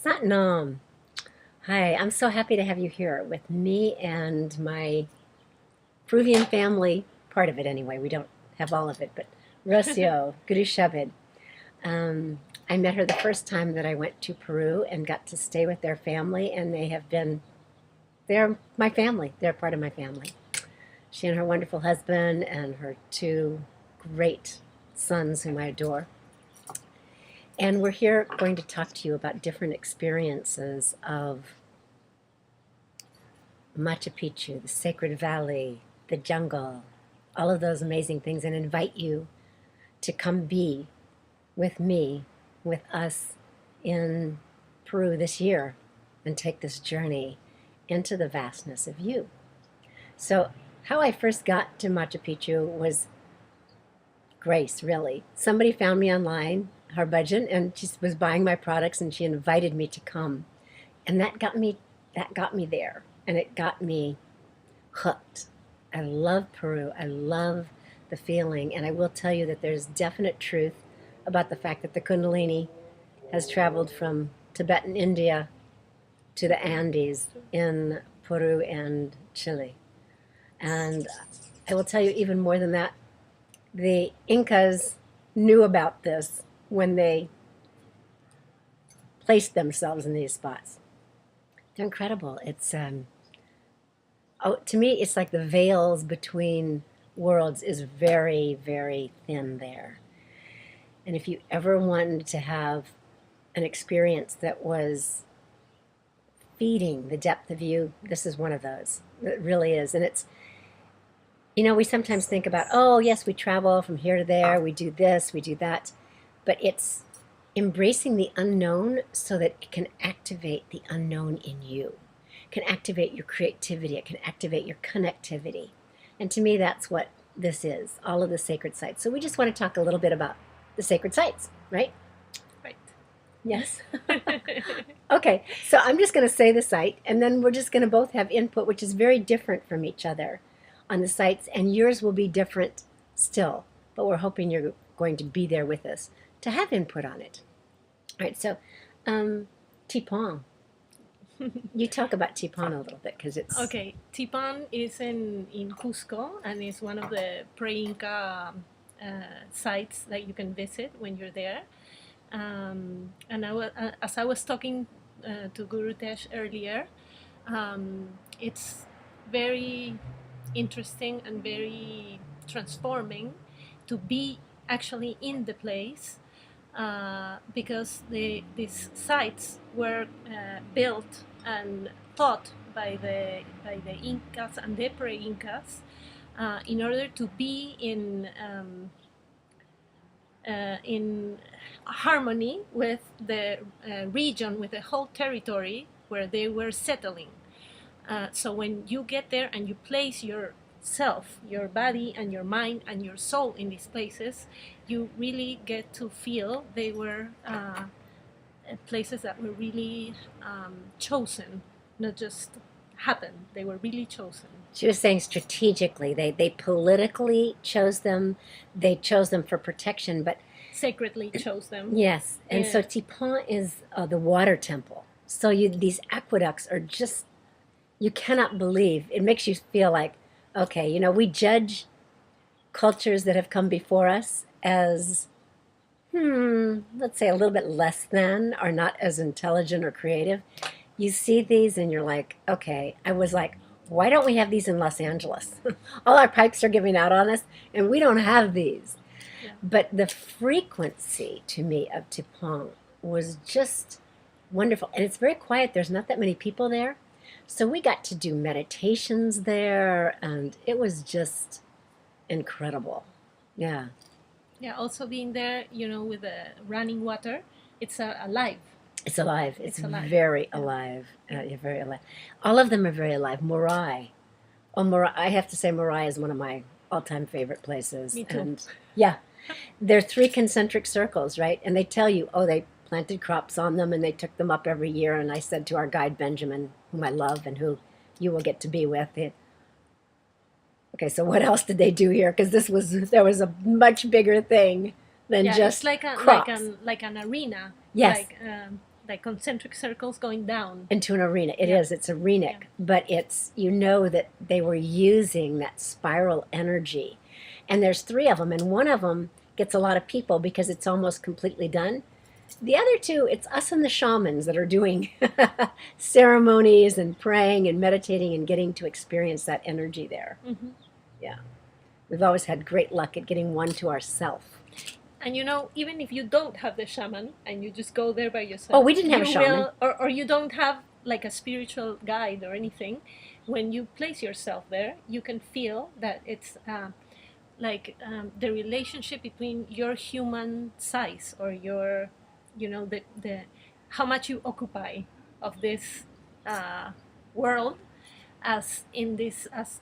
Satnam. Hi, I'm so happy to have you here with me and my Peruvian family, part of it anyway. We don't have all of it, but Rocio, Gurutej. Um, I met her the first time that I went to Peru and got to stay with their family, and they're my family. They're part of my family. She and her wonderful husband and her two great sons, whom I adore. And we're here going to talk to you about different experiences of Machu Picchu, the Sacred Valley, the jungle, all of those amazing things, and invite you to come be with me, with us in Peru this year and take this journey into the vastness of you. So, how I first got to Machu Picchu was grace, really. Somebody found me online, her budget, and she was buying my products and she invited me to come. And that got me there, and it got me hooked. I love Peru. I love the feeling, and I will tell you that there's definite truth about the fact that the Kundalini has traveled from Tibetan India to the Andes in Peru and Chile. And I will tell you even more than that, the Incas knew about this when they placed themselves in these spots. They're incredible. To me, it's like the veils between worlds is very, very thin there. And if you ever wanted to have an experience that was feeding the depth of you, this is one of those. It really is. And we sometimes think about, oh, yes, we travel from here to there, we do this, we do that. But it's embracing the unknown so that it can activate the unknown in you. It can activate your creativity. It can activate your connectivity. And to me, that's what this is, all of the sacred sites. So we just want to talk a little bit about the sacred sites, right? Right. Yes. Okay, so I'm just going to say the site, and then we're just going to both have input, which is very different from each other on the sites, and yours will be different still, but we're hoping you're going to be there with us to have input on it. All right, so Tipon. You talk about Tipon a little bit because it's... Okay, Tipan is in Cusco and is one of the pre-Inca sites that you can visit when you're there. As I was talking to Gurutej earlier, it's very interesting and very transforming to be actually in the place because these sites were built and thought by the Incas and the pre-Incas in order to be in harmony with the region, with the whole territory where they were settling. So when you get there and you place yourself, your body and your mind and your soul in these places, you really get to feel they were places that were really chosen, not just happened. They were really chosen. She was saying strategically, they politically chose them, they chose them for protection, but Sacredly chose them. yes, and so Tipon is the water temple. So these aqueducts are just, you cannot believe. It makes you feel like, okay, we judge cultures that have come before us as, let's say a little bit less than, or not as intelligent or creative. You see these and you're like, okay, I was like, why don't we have these in Los Angeles? All our pipes are giving out on us and we don't have these. Yeah. But the frequency to me of Tipon was just wonderful. And it's very quiet. There's not that many people there. So we got to do meditations there and it was just incredible. Yeah. Yeah, also being there, with the running water, it's alive. It's alive. It's alive. very Yeah. alive. Very alive. All of them are very alive. Morai. Oh, Morai. I have to say Morai is one of my all-time favorite places. Me too. And yeah, they're 3 concentric circles, right? And they tell you, oh, they planted crops on them and they took them up every year. And I said to our guide, Benjamin, whom I love and who you will get to be with, okay, so what else did they do here? Because there was a much bigger thing than just it's like crops. like an arena. Yes. Like like concentric circles going down. Into an arena. It Yeah. is. It's arenic, Yeah. but it's, you know, that they were using that spiral energy. And there's 3 of them, and one of them gets a lot of people because it's almost completely done. The other 2, it's us and the shamans that are doing ceremonies and praying and meditating and getting to experience that energy there. Mm-hmm. Yeah. We've always had great luck at getting one to ourselves. And you know, even if you don't have the shaman and you just go there by yourself, Oh, we didn't have a you shaman. or you don't have like a spiritual guide or anything, when you place yourself there, you can feel that it's the relationship between your human size or your, you know, the how much you occupy of this world, as in this as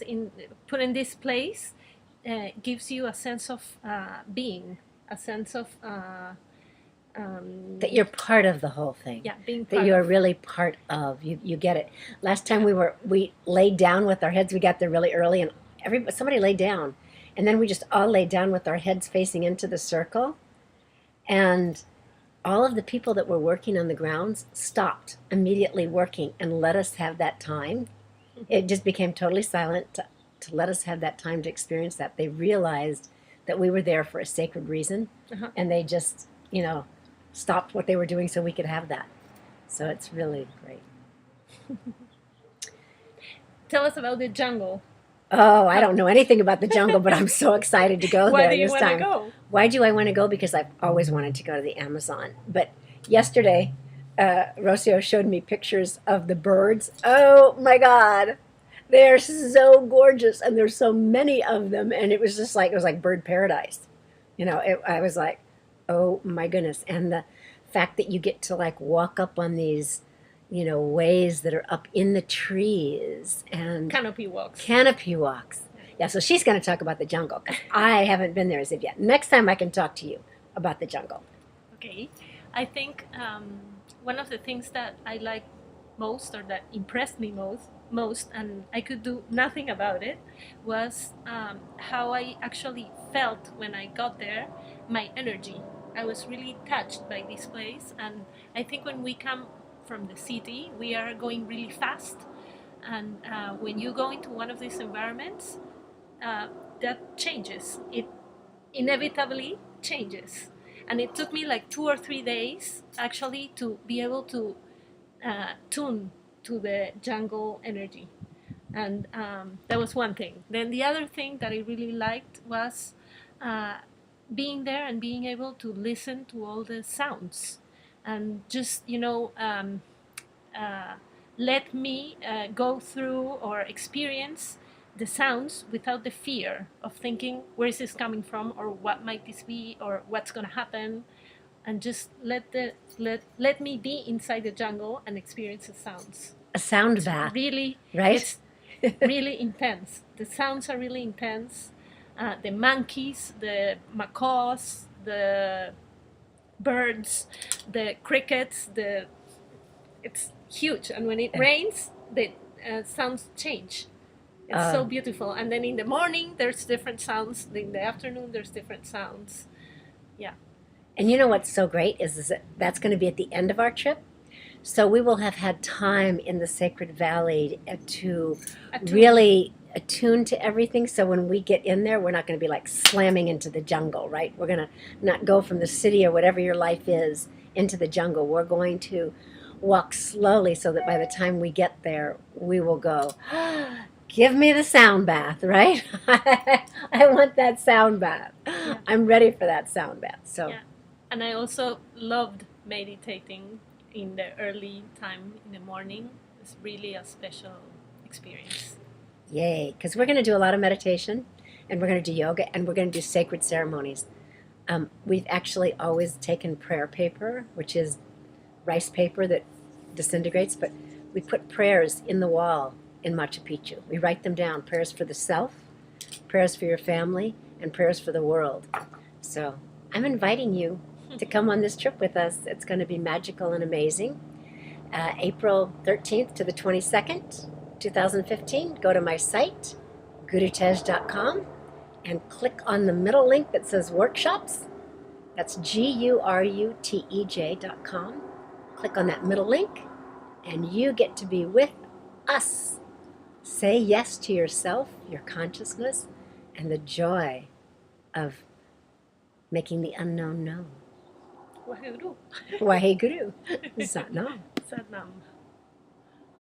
in put in this place, gives you a sense of being, a sense of That you're part of the whole thing. yeah, being That part you're of. really part of. You get it. Last time we laid down with our heads. We got there really early, and somebody laid down, and then we just all laid down with our heads facing into the circle, and all of the people that were working on the grounds stopped immediately working and let us have that time. It just became totally silent to let us have that time to experience that. They realized that we were there for a sacred reason, Uh-huh. and they just, you know, stopped what they were doing so we could have that. So it's really great. Tell us about the jungle. Oh, I don't know anything about the jungle, but I'm so excited to go Why there do you this want to time. go? Why do I want to go? Because I've always wanted to go to the Amazon. But yesterday, Rocio showed me pictures of the birds. Oh my God. They're so gorgeous, and there's so many of them. And it was just like, it was like bird paradise. You know, I was like, oh my goodness. And the fact that you get to like walk up on these, you know, ways that are up in the trees and Canopy walks. canopy walks. Yeah, so she's going to talk about the jungle because I haven't been there as of yet. Next time I can talk to you about the jungle. Okay, I think one of the things that I like most, or that impressed me most, and I could do nothing about it, was how I actually felt when I got there. My energy. I was really touched by this place, and I think when we come from the city, we are going really fast, and when you go into one of these environments, that changes. It inevitably changes. And it took me like 2 or 3 days actually to be able to tune to the jungle energy. And that was one thing. Then the other thing that I really liked was being there and being able to listen to all the sounds and just, you know, let me go through or experience the sounds without the fear of thinking, where is this coming from, or what might this be, or what's going to happen, and just let me be inside the jungle and experience the sounds. A sound bath, Really, right? it's really intense. The sounds are really intense. The monkeys, the macaws, the birds, the crickets, it's huge. And when it rains, the sounds change. It's so beautiful. And then in the morning, there's different sounds. In the afternoon, there's different sounds. Yeah. And you know what's so great is that that's going to be at the end of our trip. So we will have had time in the Sacred Valley to really attune to everything. So when we get in there, we're not going to be like slamming into the jungle, right? We're going to not go from the city or whatever your life is into the jungle. We're going to walk slowly so that by the time we get there, we will go, give me the sound bath, right? I want that sound bath. Yeah. I'm ready for that sound bath. So. Yeah. And I also loved meditating in the early time in the morning. It's really a special experience. Yay, because we're going to do a lot of meditation, and we're going to do yoga, and we're going to do sacred ceremonies. We've actually always taken prayer paper, which is rice paper that disintegrates, but we put prayers in the wall in Machu Picchu. We write them down, prayers for the self, prayers for your family, and prayers for the world. So I'm inviting you to come on this trip with us. It's going to be magical and amazing. April 13th to the 22nd, 2015. Go to my site, gurutej.com, and click on the middle link that says workshops. That's GURUTEJ.com. Click on that middle link, and you get to be with us. Say yes to yourself, your consciousness, and the joy of making the unknown known. Waheguru. Waheguru. Satnam. Satnam.